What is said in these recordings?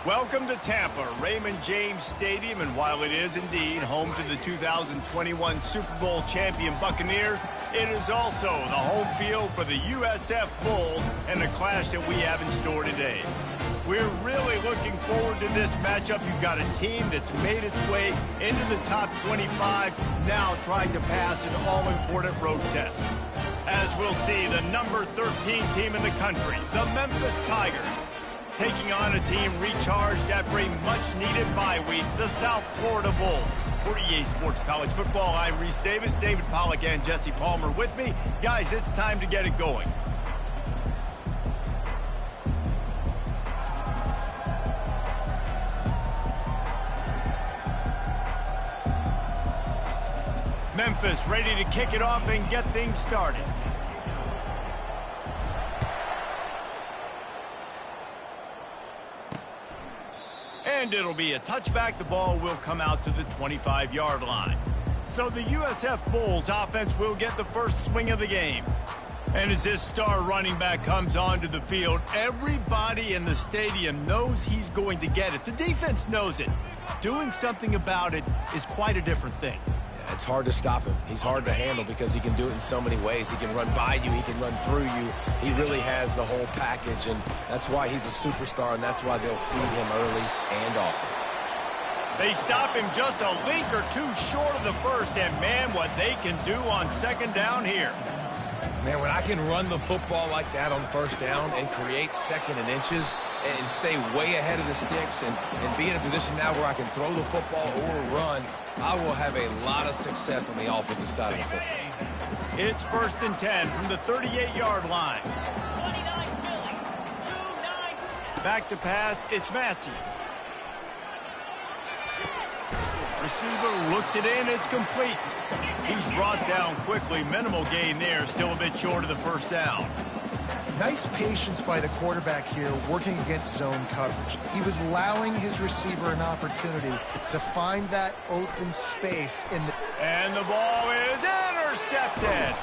Welcome to Tampa, Raymond James Stadium, and while it is indeed home to the 2021 Super Bowl champion Buccaneers, it is also the home field for the USF Bulls and the clash that we have in store today. We're really looking forward to this matchup. You've got a team that's made its way into the top 25, now trying to pass an all-important road test. As we'll see, the number 13 team in the country, the Memphis Tigers, taking on a team recharged after a much-needed bye week, the South Florida Bulls. For EA Sports College Football, I'm Reese Davis, David Pollack, and Jesse Palmer with me. Guys, it's time to get it going. Memphis ready to kick it off and get things started. And it'll be a touchback. The ball will come out to the 25-yard line. So the USF Bulls offense will get the first swing of the game. And as this star running back comes onto the field, everybody in the stadium knows he's going to get it. The defense knows it. Doing something about it is quite a different thing. It's hard to stop him. He's hard to handle because he can do it in so many ways. He can run by you. He can run through you. He really has the whole package, and that's why he's a superstar, and that's why they'll feed him early and often. They stop him just a link or two short of the first, and man, what they can do on second down here. Man, when I can run the football like that on first down and create second and inches and stay way ahead of the sticks and be in a position now where I can throw the football or run, I will have a lot of success on the offensive side of the football. It's 1st and 10 from the 38-yard line. Back to pass, it's Massey. Receiver looks it in, it's complete. He's brought down quickly. Minimal gain there, still a bit short of the first down. Nice patience by the quarterback here, working against zone coverage. He was allowing his receiver an opportunity to find that open space in the... And the ball is intercepted.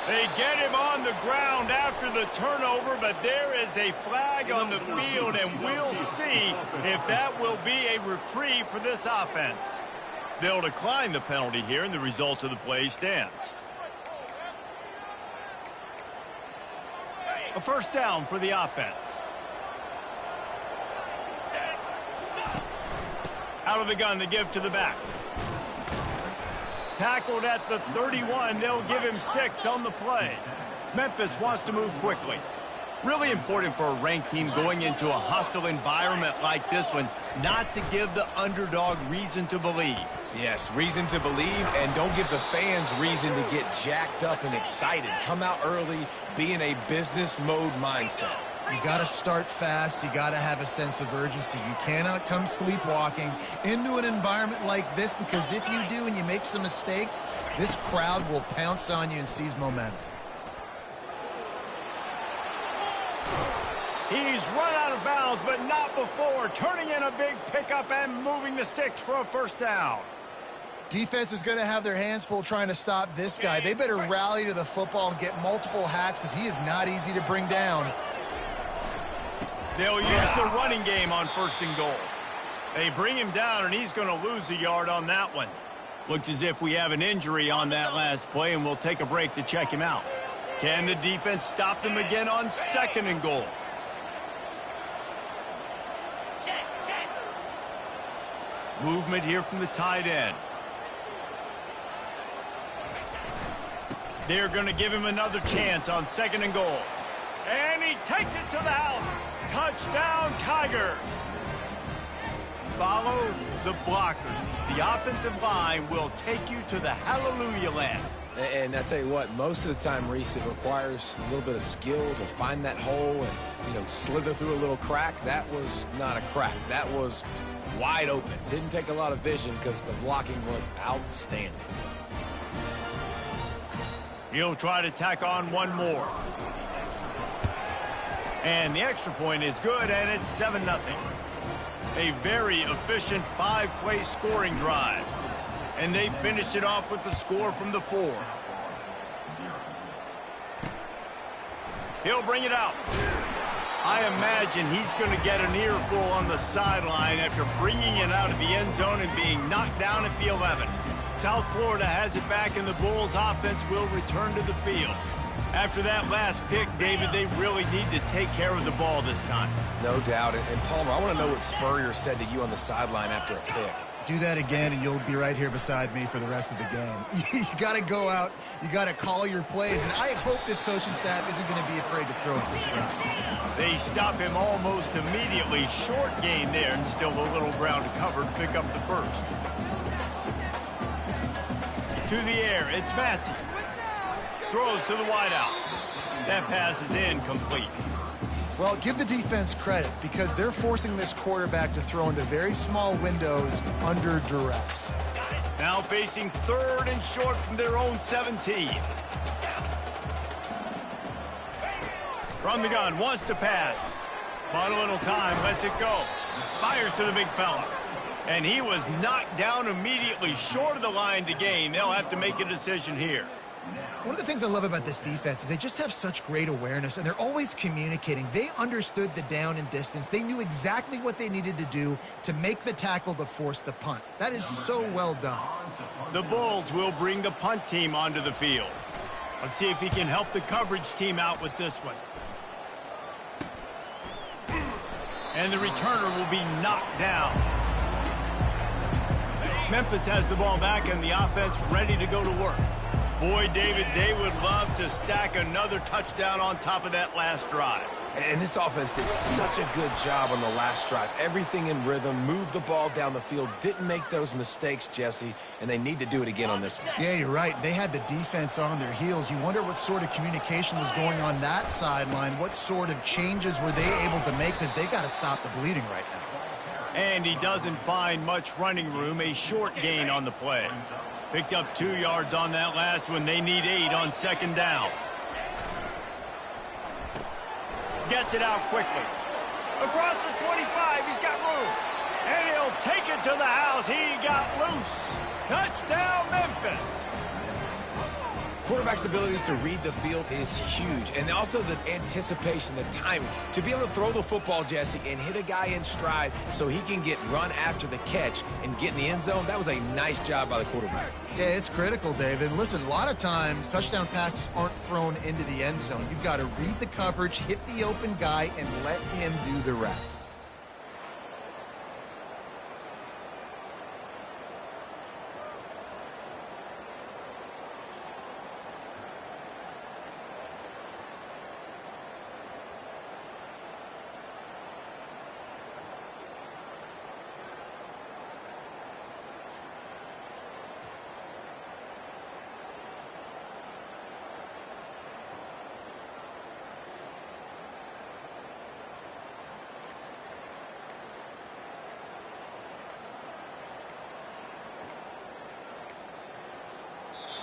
They get him on the ground after the turnover, but there is a flag on the field, and we'll see if that will be a reprieve for this offense. They'll decline the penalty here, and the result of the play stands. A first down for the offense. Out of the gun to give to the back. Tackled at the 31. They'll give him 6 on the play. Memphis wants to move quickly. Really important for a ranked team going into a hostile environment like this one, not to give the underdog reason to believe. Yes, reason to believe, and don't give the fans reason to get jacked up and excited. Come out early, be in a business mode mindset. You got to start fast. You got to have a sense of urgency. You cannot come sleepwalking into an environment like this, because if you do and you make some mistakes, this crowd will pounce on you and seize momentum. He's run out of bounds, but not before. Turning in a big pickup and moving the sticks for a first down. Defense is going to have their hands full trying to stop this guy. They better rally to the football and get multiple hats, because he is not easy to bring down. They'll use the running game on 1st and goal. They bring him down, and he's going to lose a yard on that one. Looks as if we have an injury on that last play, and we'll take a break to check him out. Can the defense stop them again on 2nd and goal? Movement here from the tight end. They're going to give him another chance on 2nd and goal. And he takes it to the house. Touchdown, Tigers. Follow the blockers. The offensive line will take you to the hallelujah land. And I tell you what, most of the time, Reese, it requires a little bit of skill to find that hole and, slither through a little crack. That was not a crack. That was wide open. Didn't take a lot of vision because the blocking was outstanding. He'll try to tack on one more. And the extra point is good, and it's 7-0. A very efficient 5-play scoring drive. And they finished it off with the score from the 4. He'll bring it out. I imagine he's going to get an earful on the sideline after bringing it out of the end zone and being knocked down at the 11. South Florida has it back, and the Bulls offense will return to the field. After that last pick, David, they really need to take care of the ball this time. No doubt. And Palmer, I want to know what Spurrier said to you on the sideline after a pick. Do that again, and you'll be right here beside me for the rest of the game. You got to go out. You got to call your plays, and I hope this coaching staff isn't going to be afraid to throw it this route. They stop him almost immediately. Short gain there, and still a little ground to cover to pick up the first. To the air, it's Massey. Throws to the wideout. That pass is incomplete. Well, give the defense credit because they're forcing this quarterback to throw into very small windows under duress. Now facing 3rd and short from their own 17. From the gun, wants to pass. Bought a little time, lets it go. Fires to the big fella. And he was knocked down immediately short of the line to gain. They'll have to make a decision here. One of the things I love about this defense is they just have such great awareness, and they're always communicating. They understood the down and distance. They knew exactly what they needed to do to make the tackle to force the punt. That is so well done. The Bulls will bring the punt team onto the field. Let's see if he can help the coverage team out with this one. And the returner will be knocked down. Memphis has the ball back and the offense ready to go to work. Boy, David, they would love to stack another touchdown on top of that last drive. And this offense did such a good job on the last drive. Everything in rhythm, moved the ball down the field, didn't make those mistakes, Jesse, and they need to do it again on this one. Yeah, you're right. They had the defense on their heels. You wonder what sort of communication was going on that sideline. What sort of changes were they able to make because they got to stop the bleeding right now. And he doesn't find much running room, a short gain on the play. Picked up 2 yards on that last one. They need 8 on 2nd down. Gets it out quickly. Across the 25, he's got room. And he'll take it to the house. He got loose. Touchdown, Memphis. Quarterback's abilities to read the field is huge. And also the anticipation, the timing. To be able to throw the football, Jesse, and hit a guy in stride so he can get run after the catch and get in the end zone, that was a nice job by the quarterback. Yeah, it's critical, David. Listen, a lot of times touchdown passes aren't thrown into the end zone. You've got to read the coverage, hit the open guy, and let him do the rest.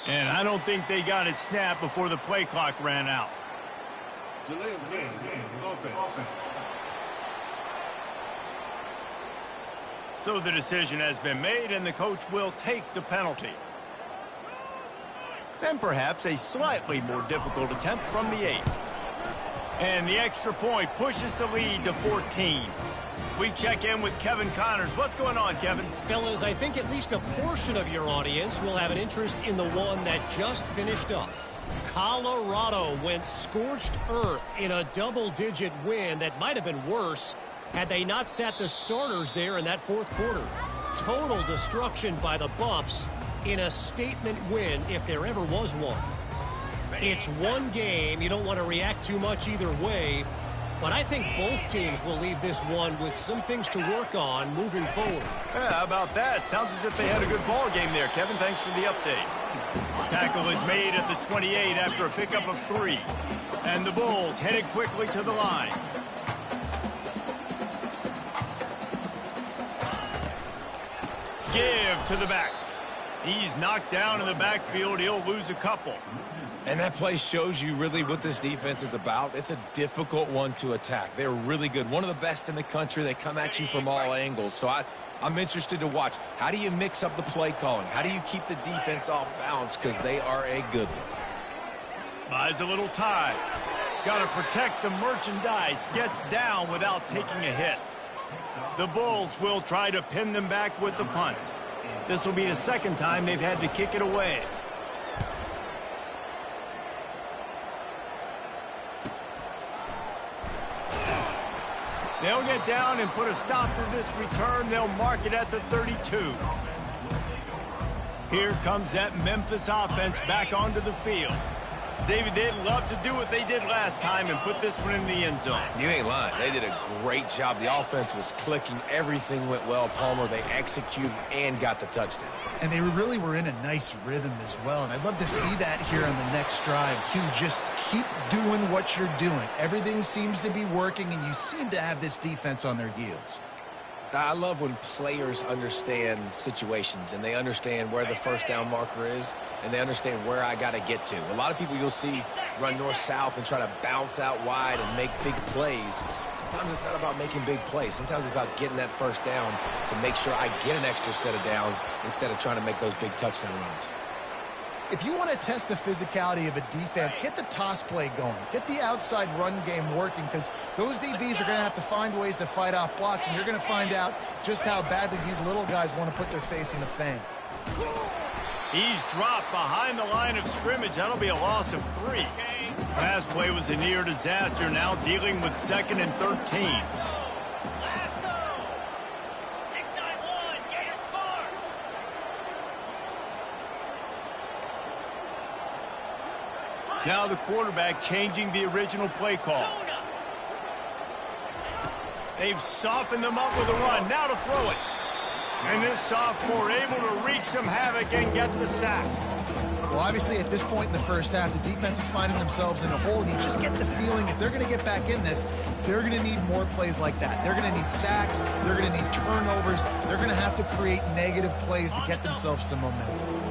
And I don't think they got it snapped before the play clock ran out. Delay of game, offense. So the decision has been made, and the coach will take the penalty. Then perhaps a slightly more difficult attempt from the 8. And the extra point pushes the lead to 14. We check in with Kevin Connors. What's going on, Kevin? Fellas, I think at least a portion of your audience will have an interest in the one that just finished up. Colorado went scorched earth in a double-digit win that might have been worse had they not sat the starters there in that 4th quarter. Total destruction by the Buffs in a statement win if there ever was one. It's one game. You don't want to react too much either way. But I think both teams will leave this one with some things to work on moving forward. Yeah, how about that? Sounds as if they had a good ball game there, Kevin. Thanks for the update. Tackle is made at the 28 after a pickup of 3. And the Bulls headed quickly to the line. Give to the back. He's knocked down in the backfield. He'll lose a couple. And that play shows you really what this defense is about. It's a difficult one to attack. They're really good. One of the best in the country. They come at you from all angles. So I'm interested to watch. How do you mix up the play calling? How do you keep the defense off balance? Because they are a good one. Buys a little time. Got to protect the merchandise. Gets down without taking a hit. The Bulls will try to pin them back with the punt. This will be the second time they've had to kick it away. They'll get down and put a stop to this return. They'll mark it at the 32. Here comes that Memphis offense back onto the field. David, they'd love to do what they did last time and put this one in the end zone. You ain't lying. They did a great job. The offense was clicking. Everything went well, Palmer. They executed and got the touchdown. And they really were in a nice rhythm as well. And I'd love to see that here on the next drive, too. Just keep doing what you're doing. Everything seems to be working, and you seem to have this defense on their heels. I love when players understand situations and they understand where the first down marker is and they understand where I got to get to. A lot of people you'll see run north-south and try to bounce out wide and make big plays. Sometimes it's not about making big plays. Sometimes it's about getting that first down to make sure I get an extra set of downs instead of trying to make those big touchdown runs. If you want to test the physicality of a defense, get the toss play going. Get the outside run game working, because those DBs are going to have to find ways to fight off blocks, and you're going to find out just how badly these little guys want to put their face in the fan. He's dropped behind the line of scrimmage. That'll be a loss of 3. Last play was a near disaster, now dealing with 2nd and 13. Now the quarterback changing the original play call. They've softened them up with a run. Now to throw it. And this sophomore able to wreak some havoc and get the sack. Well, obviously, at this point in the first half, the defense is finding themselves in a hole. And you just get the feeling if they're going to get back in this, they're going to need more plays like that. They're going to need sacks. They're going to need turnovers. They're going to have to create negative plays to get themselves some momentum.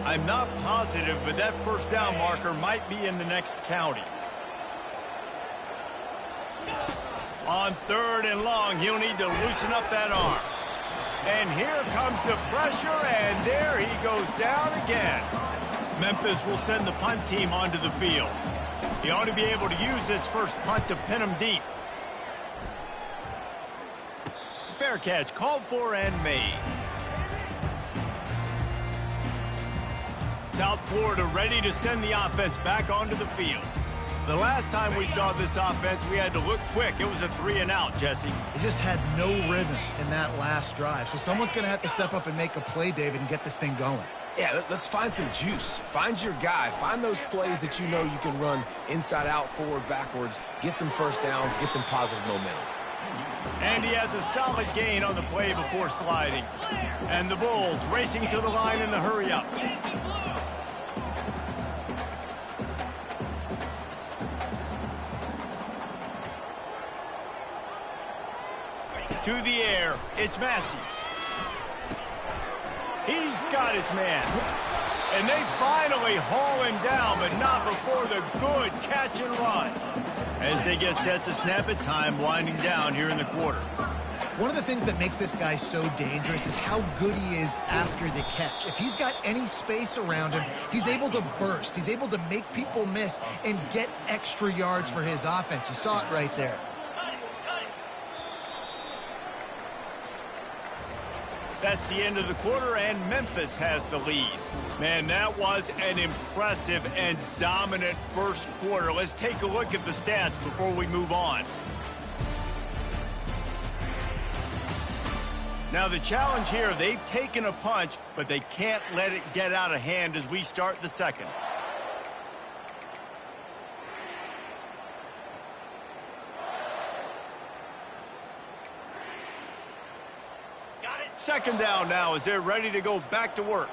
I'm not positive, but that first down marker might be in the next county. On 3rd and long, he'll need to loosen up that arm. And here comes the pressure, and there he goes down again. Memphis will send the punt team onto the field. He ought to be able to use this first punt to pin him deep. Fair catch called for and made. South Florida ready to send the offense back onto the field. The last time we saw this offense, we had to look quick. It was a 3-and-out, Jesse. They just had no rhythm in that last drive. So someone's going to have to step up and make a play, David, and get this thing going. Yeah, let's find some juice. Find your guy. Find those plays that you know you can run inside out, forward, backwards. Get some first downs. Get some positive momentum. And he has a solid gain on the play before sliding. And the Bulls racing to the line in the hurry-up. To the air, it's Massey. He's got his man. And they finally haul him down, but not before the good catch and run. As they get set to snap it, time winding down here in the quarter. One of the things that makes this guy so dangerous is how good he is after the catch. If he's got any space around him, he's able to burst. He's able to make people miss and get extra yards for his offense. You saw it right there. That's the end of the quarter, and Memphis has the lead. Man, that was an impressive and dominant first quarter. Let's take a look at the stats before we move on. Now, the challenge here, they've taken a punch, but they can't let it get out of hand as we start the second. Second down now as they're ready to go back to work.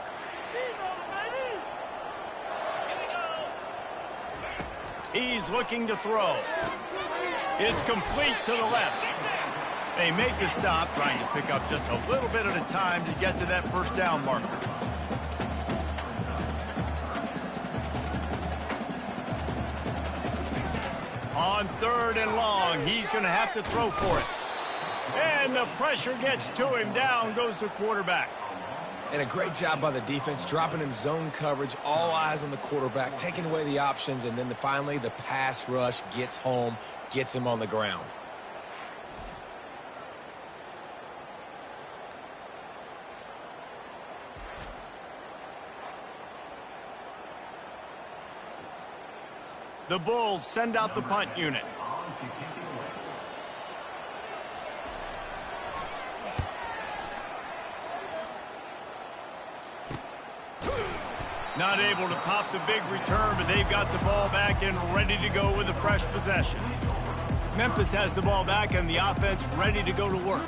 He's looking to throw. It's complete to the left. They make the stop, trying to pick up just a little bit at a time to get to that first down marker. On 3rd and long, he's going to have to throw for it. And the pressure gets to him. Down goes the quarterback. And a great job by the defense, dropping in zone coverage, all eyes on the quarterback, taking away the options, and then finally the pass rush gets home, gets him on the ground. The Bulls send out the punt unit. Not able to pop the big return, but they've got the ball back and ready to go with a fresh possession. Memphis has the ball back and the offense ready to go to work.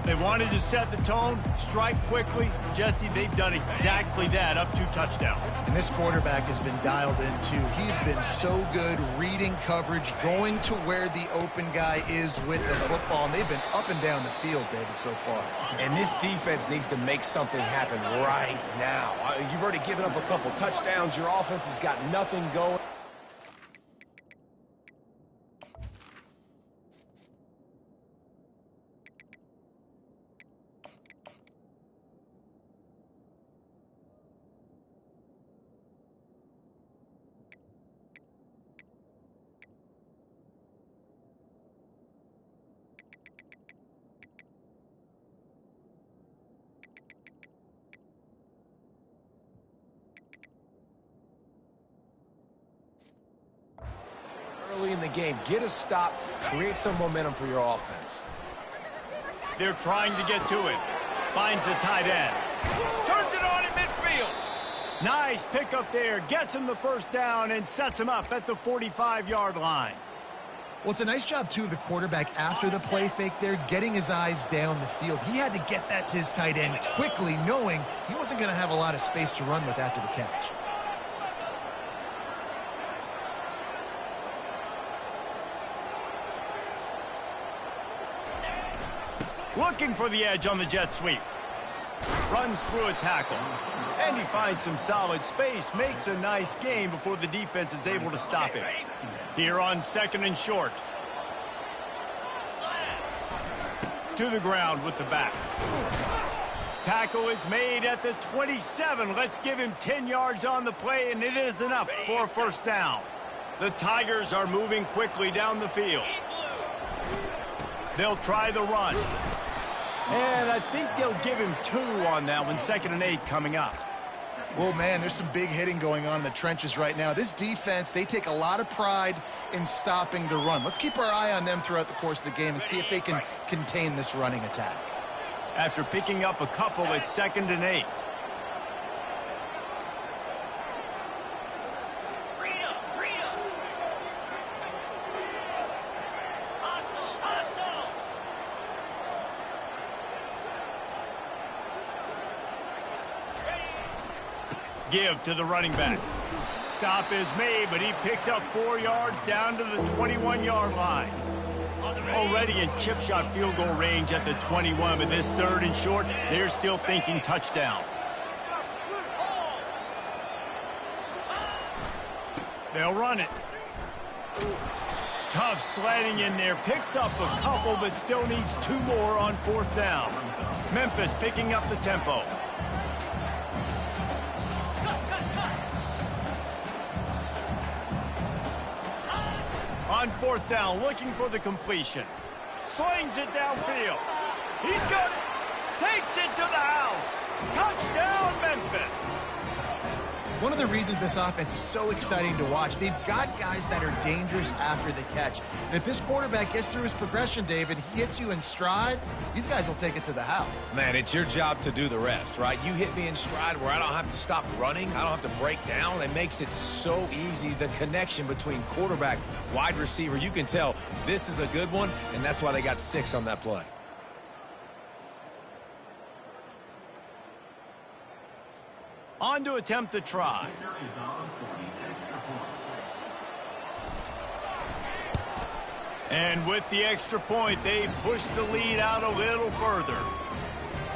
They wanted to set the tone, strike quickly. Jesse, they've done exactly that up to touchdown. And this quarterback has been dialed in, too. He's been so good reading coverage, going to where the open guy is with the football. And they've been up and down the field, David, so far. And this defense needs to make something happen right now. You've already given up a couple touchdowns. Your offense has got nothing going. Early in the game, get a stop, create some momentum for your offense. They're trying to get to it. Finds the tight end. Turns it on in midfield. Nice pickup there. Gets him the first down and sets him up at the 45-yard line. Well, it's a nice job, too, of the quarterback after the play fake there, getting his eyes down the field. He had to get that to his tight end quickly, knowing he wasn't going to have a lot of space to run with after the catch. Looking for the edge on the jet sweep. Runs through a tackle. And he finds some solid space. Makes a nice game before the defense is able to stop him. Here on second and short. To the ground with the back. Tackle is made at the 27. Let's give him 10 yards on the play, and it is enough for a first down. The Tigers are moving quickly down the field. They'll try the run. And I think they'll give him 2 on that one. 2nd and 8 coming up. Well, man, there's some big hitting going on in the trenches right now. This defense, they take a lot of pride in stopping the run. Let's keep our eye on them throughout the course of the game and see if they can contain this running attack. After picking up a couple, it's 2nd and 8. Give to the running back. Stop is made, but he picks up 4 yards down to the 21-yard line. Already in chip shot field goal range at the 21, but this 3rd and short, they're still thinking touchdown. They'll run it. Tough sledding in there. Picks up a couple, but still needs 2 more on 4th down. Memphis picking up the tempo. On 4th down, looking for the completion. Slings it downfield. He's got it. Takes it to the house. Touchdown, Memphis. One of the reasons this offense is so exciting to watch, they've got guys that are dangerous after the catch. And if this quarterback gets through his progression, David, he hits you in stride, these guys will take it to the house. Man, it's your job to do the rest, right? You hit me in stride where I don't have to stop running. I don't have to break down. It makes it so easy. The connection between quarterback, wide receiver, you can tell this is a good one, and that's why they got 6 on that play. On to attempt the try. And with the extra point, they push the lead out a little further.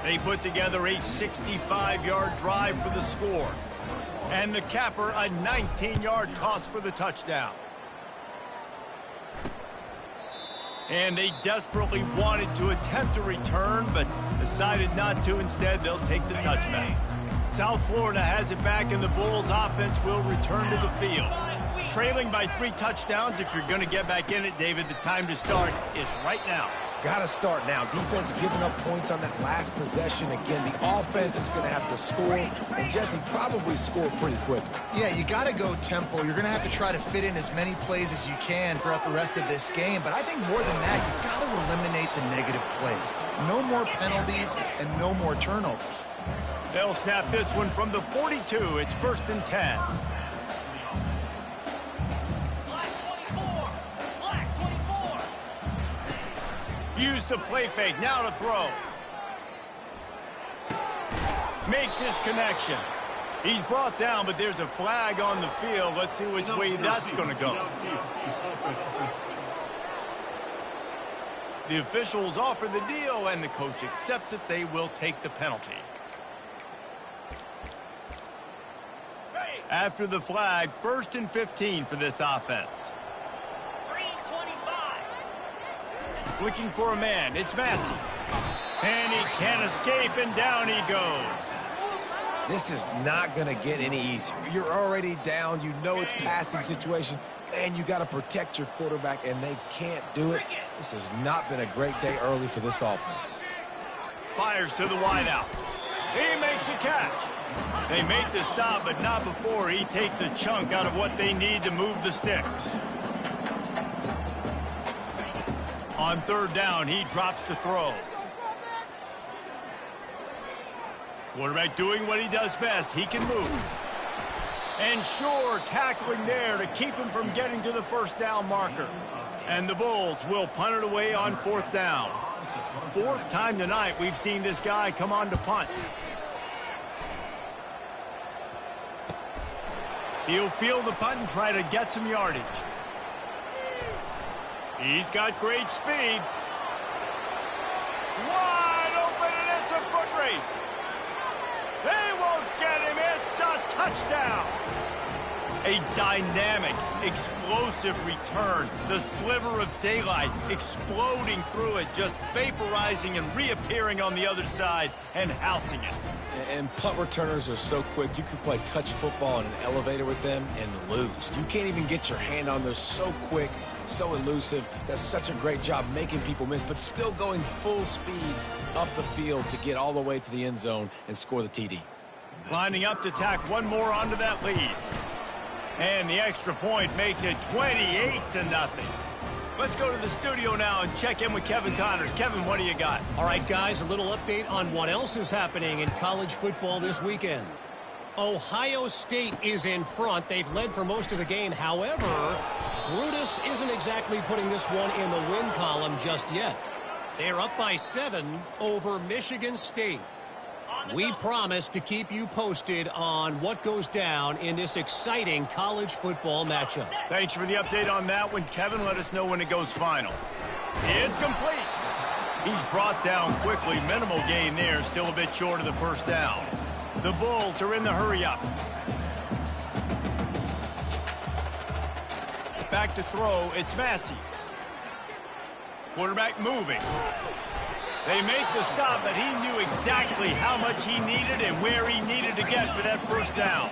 They put together a 65-yard drive for the score. And the capper, a 19-yard toss for the touchdown. And they desperately wanted to attempt a return, but decided not to. Instead, they'll take the touchback. South Florida has it back, and the Bulls offense will return to the field. Trailing by 3 touchdowns, if you're going to get back in it, David, the time to start is right now. Got to start now. Defense giving up points on that last possession. Again, the offense is going to have to score, and Jesse probably score pretty quickly. Yeah, you got to go tempo. You're going to have to try to fit in as many plays as you can throughout the rest of this game. But I think more than that, you got to eliminate the negative plays. No more penalties and no more turnovers. They'll snap this one from the 42. It's 1st and 10. Use the play fake, now to throw. Makes his connection. He's brought down, but there's a flag on the field. Let's see which way that's going to go. The officials offer the deal, and the coach accepts it. They will take the penalty. After the flag, 1st and 15 for this offense. Looking for a man. It's Massey. And he can't escape, and down he goes. This is not going to get any easier. You're already down. You know it's passing situation, and you got to protect your quarterback, and they can't do it. This has not been a great day early for this offense. Fires to the wideout. He makes a catch. They make the stop, but not before he takes a chunk out of what they need to move the sticks. On 3rd down, he drops to throw. Quarterback doing what he does best. He can move. And sure, tackling there to keep him from getting to the 1st down marker. And the Bulls will punt it away on 4th down. 4th time tonight we've seen this guy come on to punt. He'll field the punt and try to get some yardage. He's got great speed. Wide open, and it's a foot race. They won't get him. It's a touchdown. A dynamic, explosive return. The sliver of daylight exploding through it, just vaporizing and reappearing on the other side and housing it. And punt returners are so quick. You can play touch football in an elevator with them and lose. You can't even get your hand on. They're so quick, so elusive. Does such a great job making people miss, but still going full speed up the field to get all the way to the end zone and score the TD. Lining up to tack one more onto that lead. And the extra point makes it 28-0. Let's go to the studio now and check in with Kevin Connors. Kevin, what do you got? All right, guys, a little update on what else is happening in college football this weekend. Ohio State is in front. They've led for most of the game. However, Brutus isn't exactly putting this one in the win column just yet. They're up by 7 over Michigan State. We promise to keep you posted on what goes down in this exciting college football matchup. Thanks for the update on that one, Kevin. Let us know when it goes final. It's complete. He's brought down quickly. Minimal gain there. Still a bit short of the 1st down. The Bulls are in the hurry-up. Back to throw. It's Massey. Quarterback moving. They make the stop, but he knew exactly how much he needed and where he needed to get for that 1st down.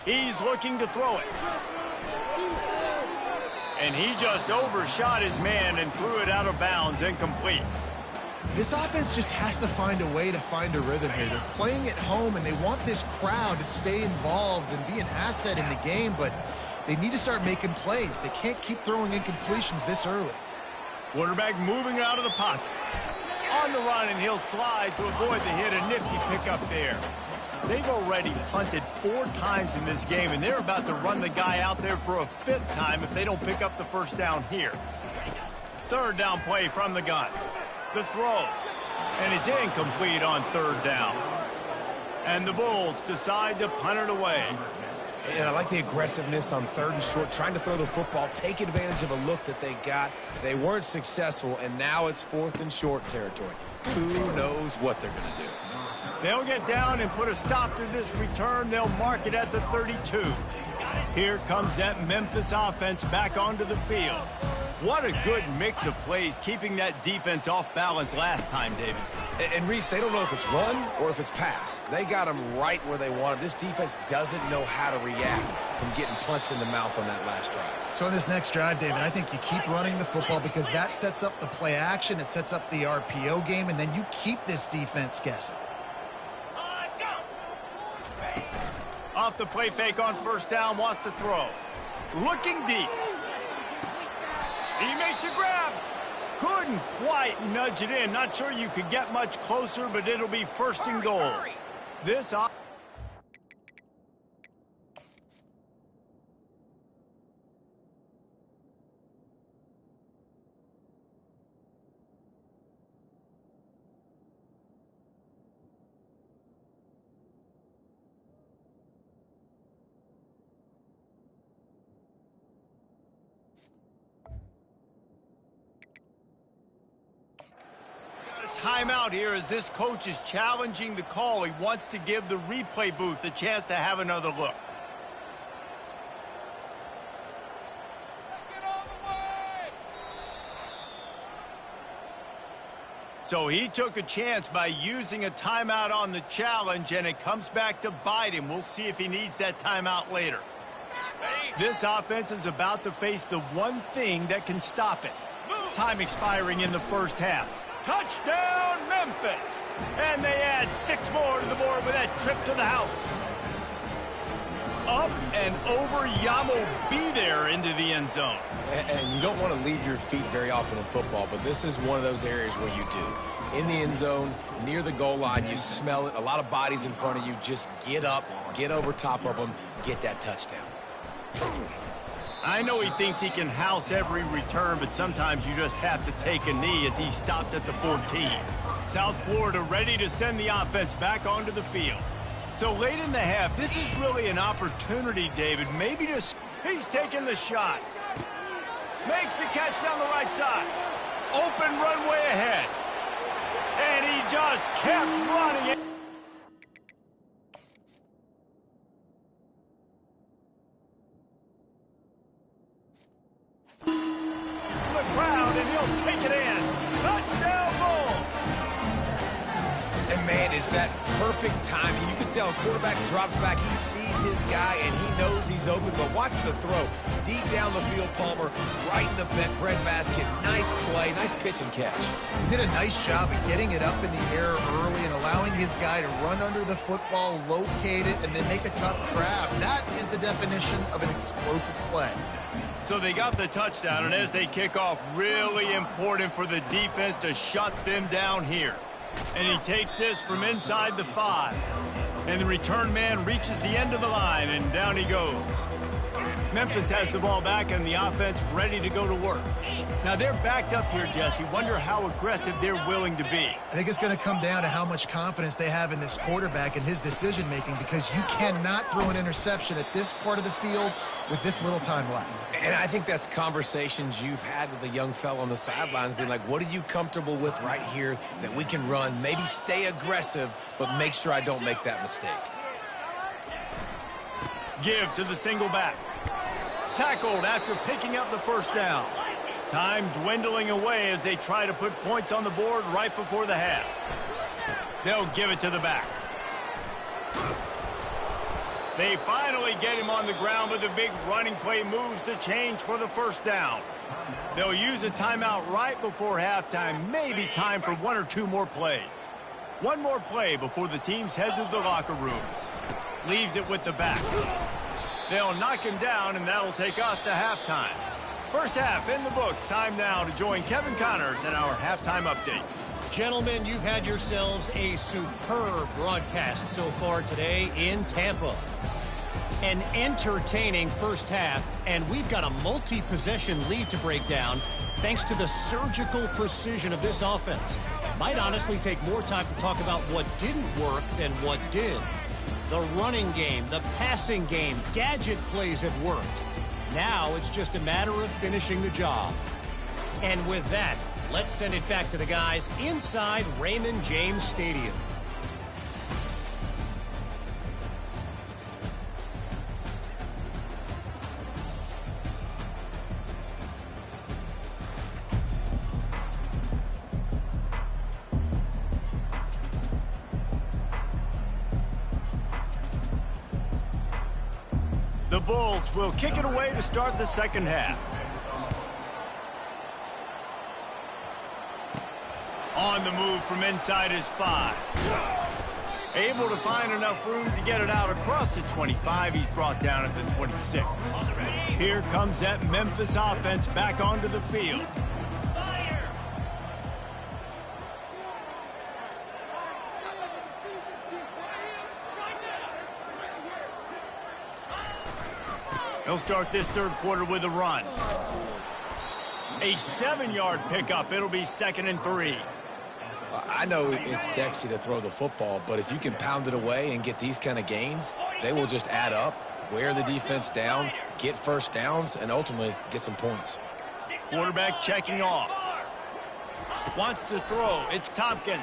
He's looking to throw it. And he just overshot his man and threw it out of bounds, incomplete. This offense just has to find a way to find a rhythm here. They're playing at home, and they want this crowd to stay involved and be an asset in the game, but they need to start making plays. They can't keep throwing incompletions this early. Quarterback moving out of the pocket. On the run, and he'll slide to avoid the hit. A nifty pickup there. They've already punted 4 times in this game, and they're about to run the guy out there for a 5th time if they don't pick up the 1st down here. 3rd down play from the gun. The throw, and it's incomplete on 3rd down. And the Bulls decide to punt it away. And I like the aggressiveness on 3rd and short, trying to throw the football, take advantage of a look that they got. They weren't successful, and now it's 4th and short territory. Who knows what they're going to do? They'll get down and put a stop to this return. They'll mark it at the 32. Here comes that Memphis offense back onto the field. What a good mix of plays, keeping that defense off balance last time, David. And Reese, they don't know if it's run or if it's pass. They got them right where they want it. This defense doesn't know how to react from getting punched in the mouth on that last drive. So in this next drive, David, I think you keep running the football because that sets up the play action. It sets up the RPO game, and then you keep this defense guessing. Off the play fake on first down, wants to throw. Looking deep. He makes a grab. Couldn't quite nudge it in. Not sure you could get much closer, but it'll be first and goal. This timeout here as this coach is challenging the call. He wants to give the replay booth a chance to have another look. So he took a chance by using a timeout on the challenge, and it comes back to bite him. We'll see if he needs that timeout later. This offense is about to face the one thing that can stop it. Time expiring in the first half. Touchdown, Memphis! And they add 6 more to the board with that trip to the house. Up and over, Yamo be there into the end zone. And you don't want to leave your feet very often in football, but this is one of those areas where you do. In the end zone, near the goal line, you smell it. A lot of bodies in front of you. Just get up, get over top of them, get that touchdown. I know he thinks he can house every return, but sometimes you just have to take a knee as he stopped at the 14. South Florida ready to send the offense back onto the field. So late in the half, this is really an opportunity, David, maybe to... He's taking the shot. Makes the catch down the right side. Open runway ahead. And he just kept running it. And he'll take it in. Touchdown, Bulls! And man, is that perfect timing. You can tell quarterback drops back. He sees his guy, and he knows he's open. But watch the throw. Deep down the field, Palmer, right in the breadbasket. Nice play, nice pitch and catch. He did a nice job of getting it up in the air early and allowing his guy to run under the football, locate it, and then make a tough grab. That is the definition of an explosive play. So they got the touchdown, and as they kick off, really important for the defense to shut them down here. And he takes this from inside the 5. And the return man reaches the end of the line, and down he goes. Memphis has the ball back, and the offense ready to go to work. Now, they're backed up here, Jesse. Wonder how aggressive they're willing to be. I think it's going to come down to how much confidence they have in this quarterback and his decision-making, because you cannot throw an interception at this part of the field with this little time left. And I think that's conversations you've had with the young fellow on the sidelines, being like, what are you comfortable with right here that we can run? Maybe stay aggressive, but make sure I don't make that mistake. Give to the single back. Tackled after picking up the first down. Time dwindling away as they try to put points on the board right before the half. They'll give it to the back. They finally get him on the ground, but the big running play moves the change for the first down. They'll use a timeout right before halftime. Maybe time for 1 or 2 more plays. One more play before the teams head to the locker rooms. Leaves it with the back. They'll knock him down, and that'll take us to halftime. First half in the books. Time now to join Kevin Connors in our halftime update. Gentlemen, you've had yourselves a superb broadcast so far today in Tampa. An entertaining first half, and we've got a multi-possession lead to break down thanks to the surgical precision of this offense. Might honestly take more time to talk about what didn't work than what did. The running game, the passing game, gadget plays have worked. Now it's just a matter of finishing the job. And with that, let's send it back to the guys inside Raymond James Stadium. Bulls will kick it away to start the second half. On the move from inside his 5. Able to find enough room to get it out across the 25. He's brought down at the 26. Here comes that Memphis offense back onto the field. He'll start this third quarter with a run. A 7-yard pickup. It'll be 2nd and 3. I know it's sexy to throw the football, but if you can pound it away and get these kind of gains, they will just add up, wear the defense down, get first downs, and ultimately get some points. Quarterback checking off. Wants to throw. It's Tompkins.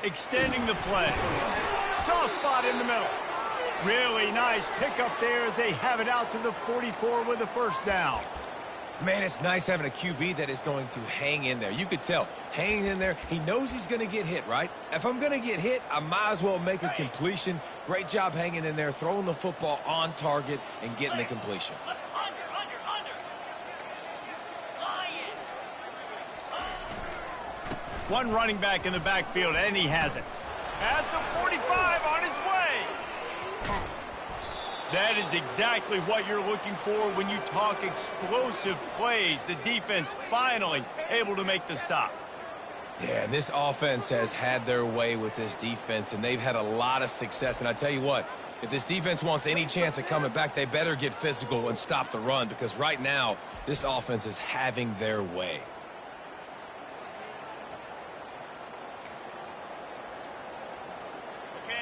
Extending the play. Soft spot in the middle. Really nice pickup there as they have it out to the 44 with a first down. Man, it's nice having a QB that is going to hang in there. You could tell, hanging in there, he knows he's going to get hit, right? If I'm going to get hit, I might as well make a completion. Great job hanging in there, throwing the football on target and getting the completion. One running back in the backfield, and he has it. At the 45 on his way. That is exactly what you're looking for when you talk explosive plays. The defense finally able to make the stop. Yeah, and this offense has had their way with this defense, and they've had a lot of success. And I tell you what, if this defense wants any chance of coming back, they better get physical and stop the run, because right now, this offense is having their way.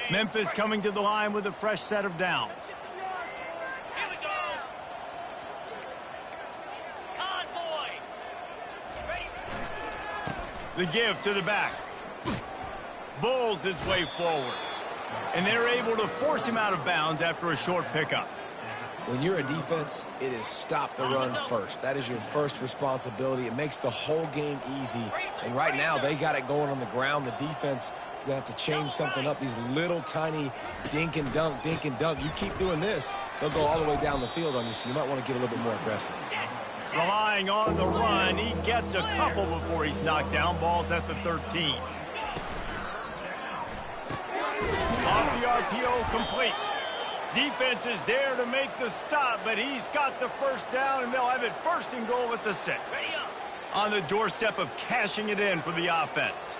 Memphis coming to the line with a fresh set of downs. The give to the back. Bulls his way forward. And they're able to force him out of bounds after a short pickup. When you're a defense, it is stop the run first. That is your first responsibility. It makes the whole game easy. And right now, they got it going on the ground. The defense is going to have to change something up. These little tiny dink and dunk, dink and dunk. You keep doing this, they'll go all the way down the field on you, so you might want to get a little bit more aggressive. Relying on the run, he gets a couple before he's knocked down. Ball's at the 13. Off the RPO, complete. Defense is there to make the stop, but he's got the first down, and they'll have it 1st and goal at the 6. On the doorstep of cashing it in for the offense.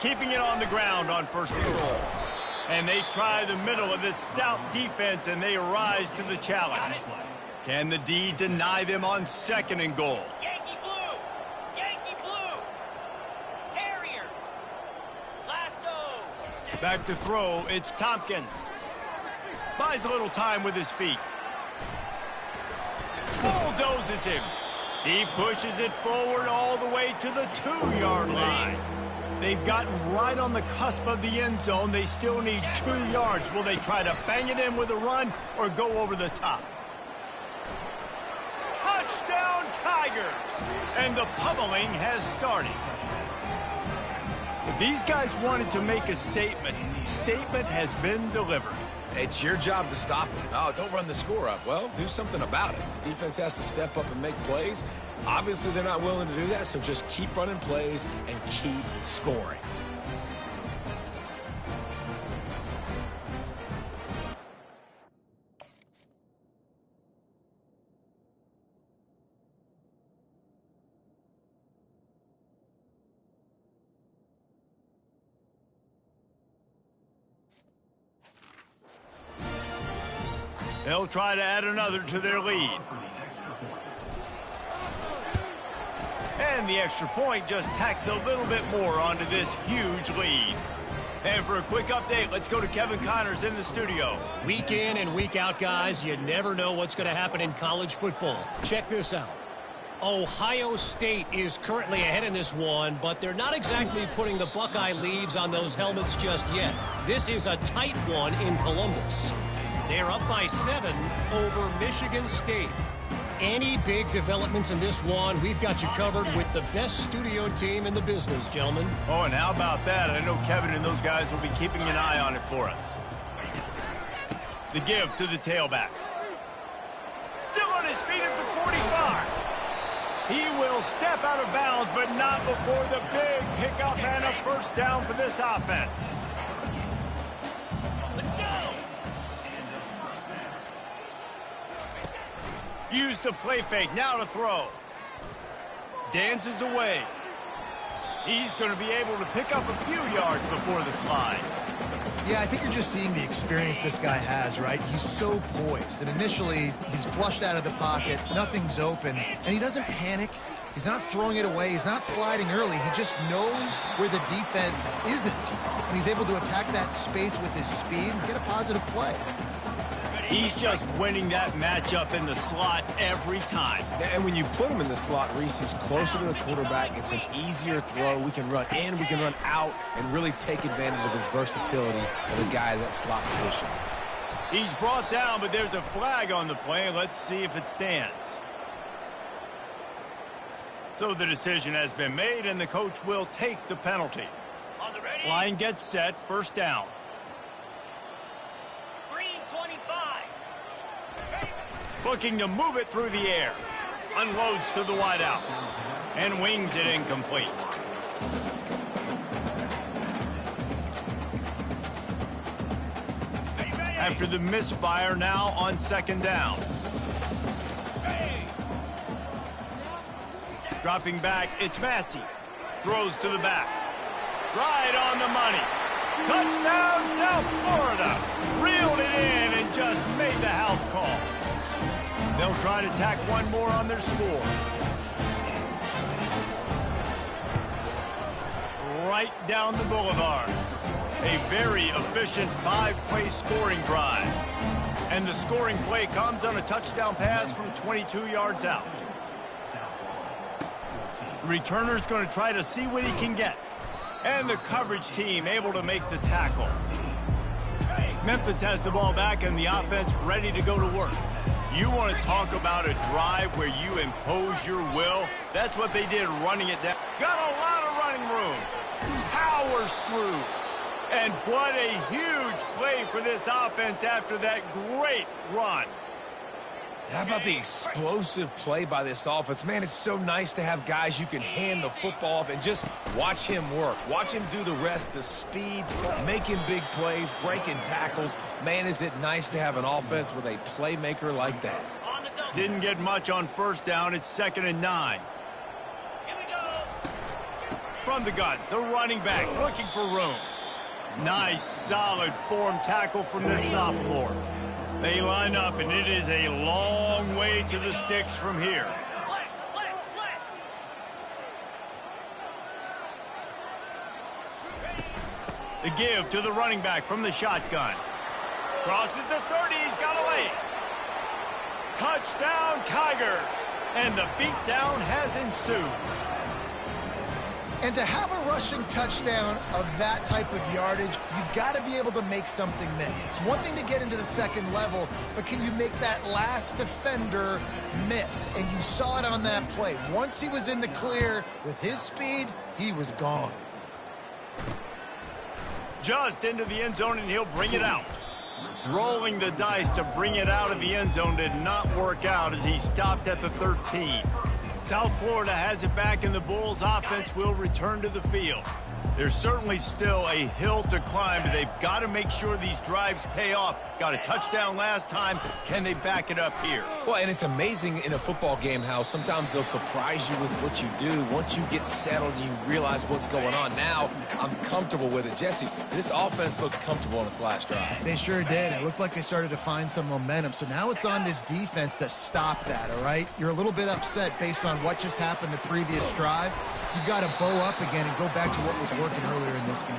Keeping it on the ground on 1st and goal. And they try the middle of this stout defense, and they rise to the challenge. Can the D deny them on 2nd and goal? Yankee blue! Yankee blue! Terrier! Lasso! Back to throw, it's Tompkins. Buys a little time with his feet. Bulldozes him. He pushes it forward all the way to the 2-yard line. They've gotten right on the cusp of the end zone. They still need 2 yards. Will they try to bang it in with a run or go over the top? Touchdown Tigers! And the pummeling has started. If these guys wanted to make a statement, statement has been delivered. It's your job to stop them. Oh, don't run the score up. Well, do something about it. The defense has to step up and make plays. Obviously, they're not willing to do that, so just keep running plays and keep scoring. They'll try to add another to their lead. And the extra point just tacks a little bit more onto this huge lead. And for a quick update, let's go to Kevin Connors in the studio. Week in and week out, guys, you never know what's going to happen in college football. Check this out. Ohio State is currently ahead in this one, but they're not exactly putting the Buckeye leaves on those helmets just yet. This is a tight one in Columbus. They're up by 7 over Michigan State. Any big developments in this one, we've got you covered with the best studio team in the business, gentlemen. Oh, and how about that? I know Kevin and those guys will be keeping an eye on it for us. The give to the tailback. Still on his feet at the 45. He will step out of bounds, but not before the big pickup and a first down for this offense. Let's go. Use the play fake, now to throw. Dances away. He's going to be able to pick up a few yards before the slide. Yeah, I think you're just seeing the experience this guy has, right? He's so poised. And initially, he's flushed out of the pocket. Nothing's open. And he doesn't panic. He's not throwing it away. He's not sliding early. He just knows where the defense isn't. And he's able to attack that space with his speed and get a positive play. He's just winning that matchup in the slot every time. And when you put him in the slot, Reese, he's closer to the quarterback. It's an easier throw. We can run in, we can run out, and really take advantage of his versatility of the guy in that slot position. He's brought down, but there's a flag on the play. Let's see if it stands. So the decision has been made, and the coach will take the penalty. On the ready. Line gets set, first down. Green 25. Looking to move it through the air. Unloads to the wideout. And wings it incomplete. After the misfire, now on second down. Dropping back, it's Massey. Throws to the back. Right on the money. Touchdown, South Florida. Reeled it in and just made the house call. They'll try to tack one more on their score. Right down the boulevard. A very efficient five-play scoring drive. And the scoring play comes on a touchdown pass from 22 yards out. The returner's going to try to see what he can get. And the coverage team able to make the tackle. Memphis has the ball back and the offense ready to go to work. You want to talk about a drive where you impose your will? That's what they did running it down. Got a lot of running room. Powers through. And what a huge play for this offense after that great run. How about the explosive play by this offense? Man, it's so nice to have guys you can hand the football off and just watch him work. Watch him do the rest, the speed, making big plays, breaking tackles. Man, is it nice to have an offense with a playmaker like that. Didn't get much on first down. It's 2nd and 9. Here we go. From the gun, the running back looking for room. Nice, solid form tackle from this sophomore. They line up, and it is a long way to the sticks from here. Flex, flex, flex. The give to the running back from the shotgun. Crosses the 30, he's got away. Touchdown, Tigers. And the beatdown has ensued. And to have a rushing touchdown of that type of yardage, you've got to be able to make something miss. It's one thing to get into the second level, but can you make that last defender miss? And you saw it on that play. Once he was in the clear with his speed, he was gone. Just into the end zone, and he'll bring it out. Rolling the dice to bring it out of the end zone did not work out as he stopped at the 13. South Florida has it back, and the Bulls offense will return to the field. There's certainly still a hill to climb, but they've got to make sure these drives pay off. Got a touchdown last time. Can they back it up here? Well, and it's amazing in a football game how sometimes they'll surprise you with what you do. Once you get settled, you realize what's going on. Now, I'm comfortable with it. Jesse, this offense looked comfortable on its last drive. They sure did. It looked like they started to find some momentum. So now it's on this defense to stop that, all right? You're a little bit upset based on what just happened the previous drive. You've got to bow up again and go back to what was working earlier in this game.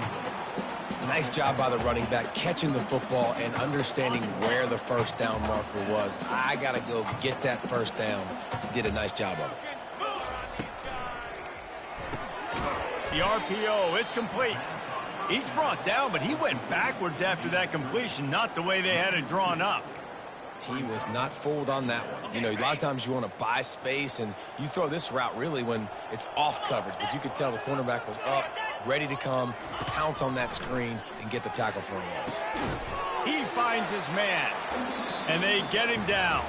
Nice job by the running back catching the football and understanding where the first down marker was. I got to go get that first down. Did a nice job of it. The RPO, it's complete. He's brought down, but he went backwards after that completion, not the way they had it drawn up. He was not fooled on that one. You know, a lot of times you want to buy space, and you throw this route really when it's off coverage. But you could tell the cornerback was up, ready to come, pounce on that screen, and get the tackle for a loss. He finds his man, and they get him down.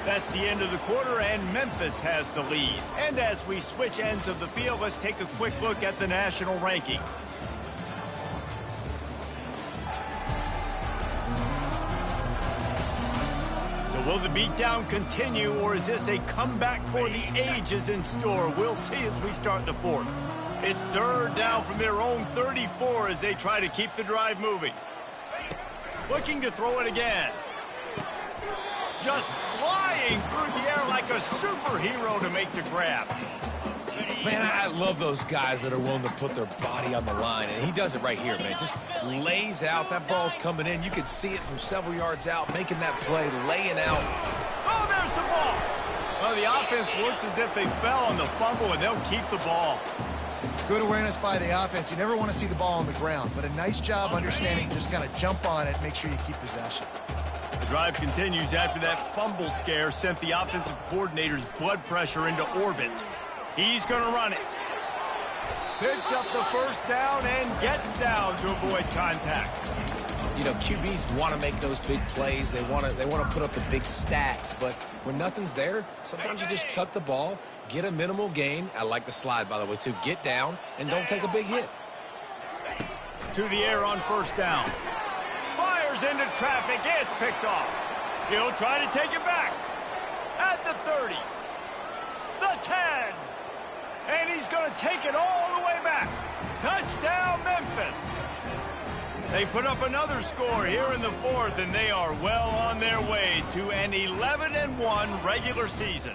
That's the end of the quarter, and Memphis has the lead. And as we switch ends of the field, let's take a quick look at the national rankings. So will the beatdown continue, or is this a comeback for the ages in store? We'll see as we start the fourth. It's third down from their own 34 as they try to keep the drive moving. Looking to throw it again. Just flying through the air like a superhero to make the grab. Man, I love those guys that are willing to put their body on the line, and he does it right here, man. Just lays out. That ball's coming in. You can see it from several yards out, making that play, laying out. Oh, there's the ball. Well, the offense looks as if they fell on the fumble, and they'll keep the ball. Good awareness by the offense. You never want to see the ball on the ground, but a nice job understanding just kind of jump on it, make sure you keep possession. The drive continues after that fumble scare sent the offensive coordinator's blood pressure into orbit. He's going to run it. Picks up the first down and gets down to avoid contact. You know, QBs want to make those big plays. They want to put up the big stats. But when nothing's there, sometimes you just tuck the ball, get a minimal gain. I like the slide, by the way, too. Get down and don't take a big hit. To the air on first down. Fires into traffic. It's picked off. He'll try to take it back. At the 30. The 10. And he's going to take it all the way back. Touchdown, Memphis. They put up another score here in the fourth, and they are well on their way to an 11-1 regular season.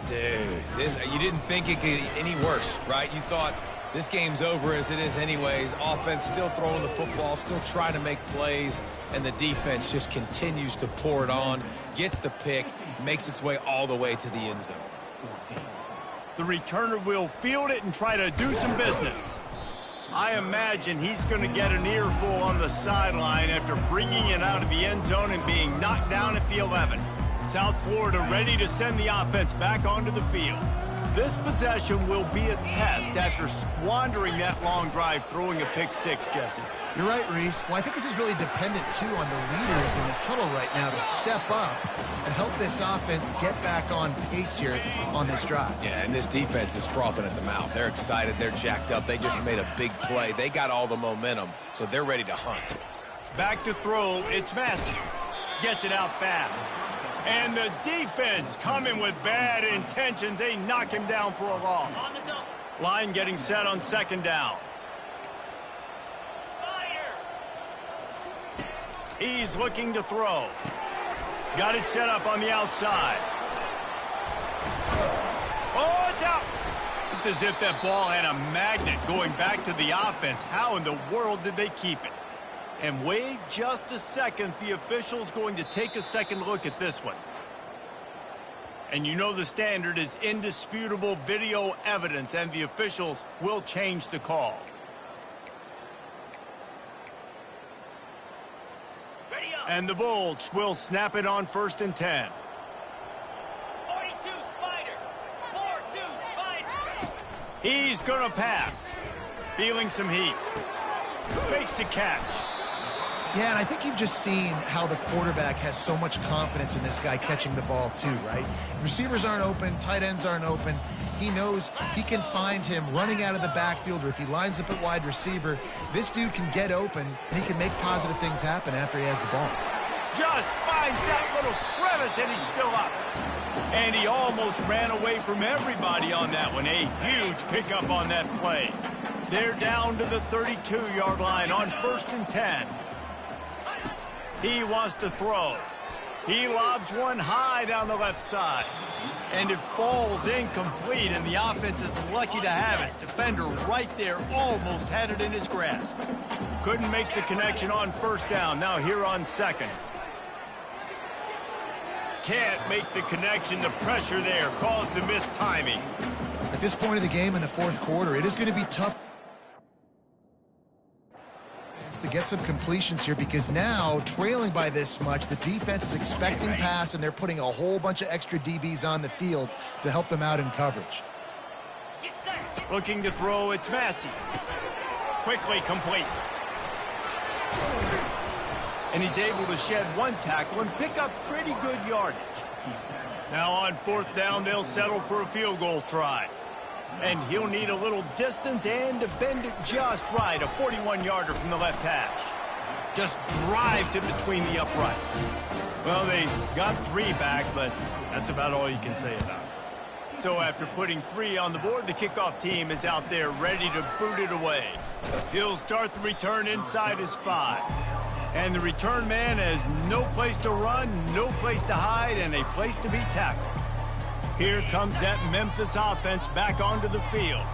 Dude, you didn't think it could get any worse, right? You thought this game's over as it is anyways. Offense still throwing the football, still trying to make plays, and the defense just continues to pour it on, gets the pick, makes its way all the way to the end zone. The returner will field it and try to do some business. I imagine he's going to get an earful on the sideline after bringing it out of the end zone and being knocked down at the 11. South Florida ready to send the offense back onto the field. This possession will be a test after squandering that long drive throwing a pick six, Jesse. You're right, Reese. Well, I think this is really dependent, too, on the leaders in this huddle right now to step up and help this offense get back on pace here on this drive. Yeah, and this defense is frothing at the mouth. They're excited. They're jacked up. They just made a big play. They got all the momentum, so they're ready to hunt. Back to throw. It's Massey. Gets it out fast. And the defense coming with bad intentions. They knock him down for a loss. Line getting set on second down. He's looking to throw. Got it set up on the outside. Oh, it's out. It's as if that ball had a magnet going back to the offense. How in the world did they keep it? And wait just a second. The official's going to take a second look at this one. And you know the standard is indisputable video evidence, and the officials will change the call. And the Bulls will snap it on 1st and 10. 42 Spider. 4-2 Spider. He's going to pass. Feeling some heat. Fakes the catch. Yeah, and I think you've just seen how the quarterback has so much confidence in this guy catching the ball too, right? Receivers aren't open, tight ends aren't open. He knows he can find him running out of the backfield, or if he lines up at wide receiver, this dude can get open, and he can make positive things happen after he has the ball. Just finds that little crevice, and he's still up. And he almost ran away from everybody on that one. A huge pickup on that play. They're down to the 32-yard line on 1st and 10. He wants to throw. He lobs one high down the left side. And it falls incomplete, and the offense is lucky to have it. Defender right there almost had it in his grasp. Couldn't make the connection on first down. Now here on second. Can't make the connection. The pressure there caused the missed timing. At this point of the game in the fourth quarter, it is going to be tough to get some completions here, because now, trailing by this much, the defense is expecting pass, and they're putting a whole bunch of extra DBs on the field to help them out in coverage. Looking to throw, it's Massey. Quickly complete. and he's able to shed one tackle and pick up pretty good yardage. Now on fourth down, they'll settle for a field goal try. And he'll need a little distance and to bend it just right, a 41-yarder from the left hash. Just drives it between the uprights. Well, they got 3 back, but that's about all you can say about it. So after putting 3 on the board, the kickoff team is out there ready to boot it away. He'll start the return inside his 5. And the return man has no place to run, no place to hide, and a place to be tackled. Here comes that Memphis offense back onto the field.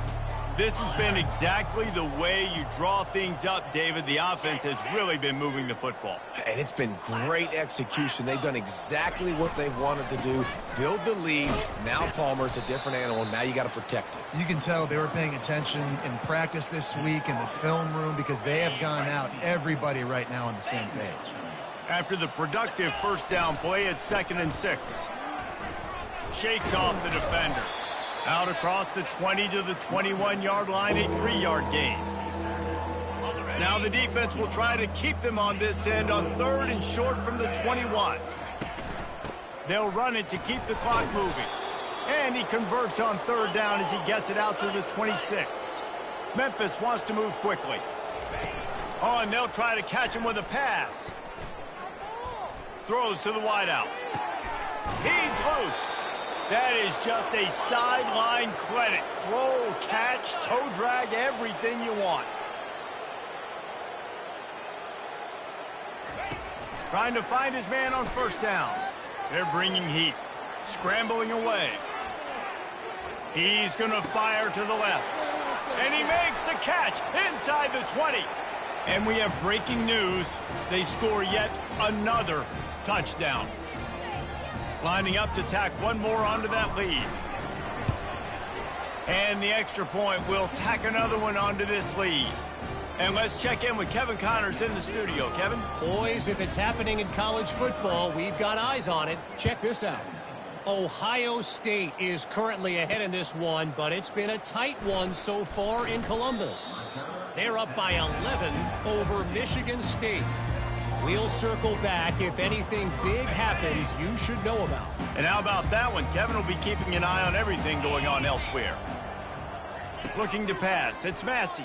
This has been exactly the way you draw things up, David. The offense has really been moving the football. And it's been great execution. They've done exactly what they've wanted to do. Build the lead. Now Palmer's a different animal. Now you got to protect it. You can tell they were paying attention in practice this week in the film room because they have gone out, everybody right now on the same page. After the productive first down play, it's 2nd and 6. Shakes off the defender. Out across the 20 to the 21-yard line, a 3-yard gain. Now the defense will try to keep them on this end on 3rd and short from the 21. They'll run it to keep the clock moving. And he converts on 3rd down as he gets it out to the 26. Memphis wants to move quickly. Oh, and they'll try to catch him with a pass. Throws to the wideout. He's loose. That is just a sideline credit. Throw, catch, toe drag, everything you want. Trying to find his man on first down. They're bringing heat. Scrambling away. He's going to fire to the left. And he makes the catch inside the 20. And we have breaking news. They score yet another touchdown. Lining up to tack one more onto that lead. And the extra point will tack another one onto this lead. And let's check in with Kevin Connors in the studio. Kevin? Boys, if it's happening in college football, we've got eyes on it. Check this out. Ohio State is currently ahead in this one, but it's been a tight one so far in Columbus. They're up by 11 over Michigan State. We'll circle back if anything big happens you should know about. And how about that one? Kevin will be keeping an eye on everything going on elsewhere. Looking to pass. It's Massey.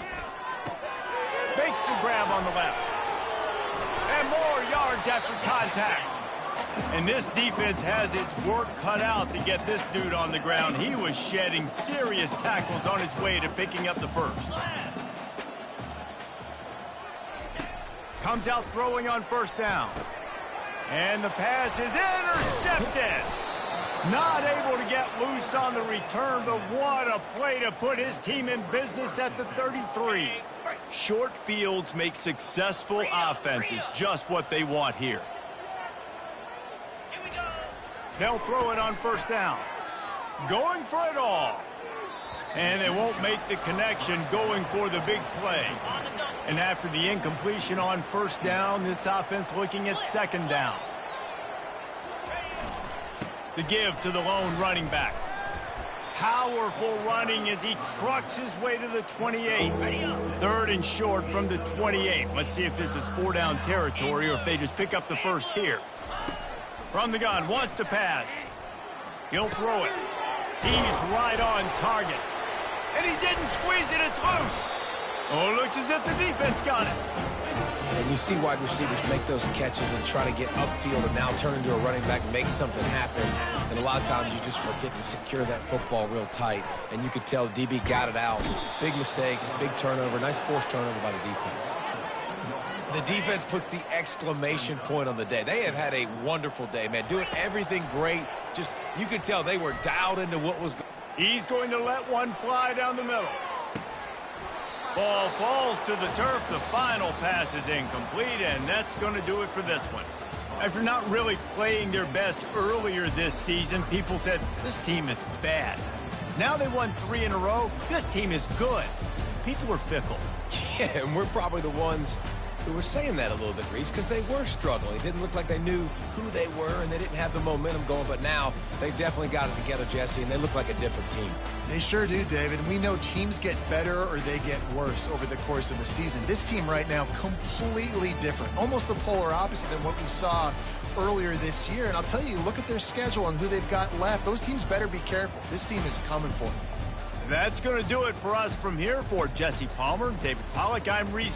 Makes the grab on the left. And more yards after contact. And this defense has its work cut out to get this dude on the ground. He was shedding serious tackles on his way to picking up the first. Comes out throwing on first down. And the pass is intercepted. Not able to get loose on the return, but what a play to put his team in business at the 33. Short fields make successful offenses just what they want here. They'll throw it on first down. Going for it all. And they won't make the connection going for the big play. And after the incompletion on first down, this offense looking at 2nd down. The give to the lone running back. Powerful running as he trucks his way to the 28. 3rd and short from the 28. Let's see if this is 4-down territory or if they just pick up the first here. From the gun, wants to pass. He'll throw it. He's right on target. And he didn't squeeze it, it's loose. Oh, it looks as if the defense got it. Yeah, and you see wide receivers make those catches and try to get upfield and now turn into a running back and make something happen. And a lot of times you just forget to secure that football real tight. And you could tell the DB got it out. Big mistake, big turnover, nice forced turnover by the defense. The defense puts the exclamation point on the day. They have had a wonderful day, man. Doing everything great. Just, you could tell they were dialed into what was going on. He's going to let one fly down the middle. Ball falls to the turf. The final pass is incomplete, and that's going to do it for this one. After not really playing their best earlier this season, people said, this team is bad. Now they won 3 in a row. This team is good. People are fickle. Yeah, and we're probably the ones We were saying that a little bit, Reese, because they were struggling. It didn't look like they knew who they were, and they didn't have the momentum going. But now they've definitely got it together, Jesse, and they look like a different team. They sure do, David. We know teams get better or they get worse over the course of the season. This team right now, completely different. Almost the polar opposite than what we saw earlier this year. And I'll tell you, look at their schedule and who they've got left. Those teams better be careful. This team is coming for them. That's going to do it for us from here. For Jesse Palmer, David Pollack, I'm Reese.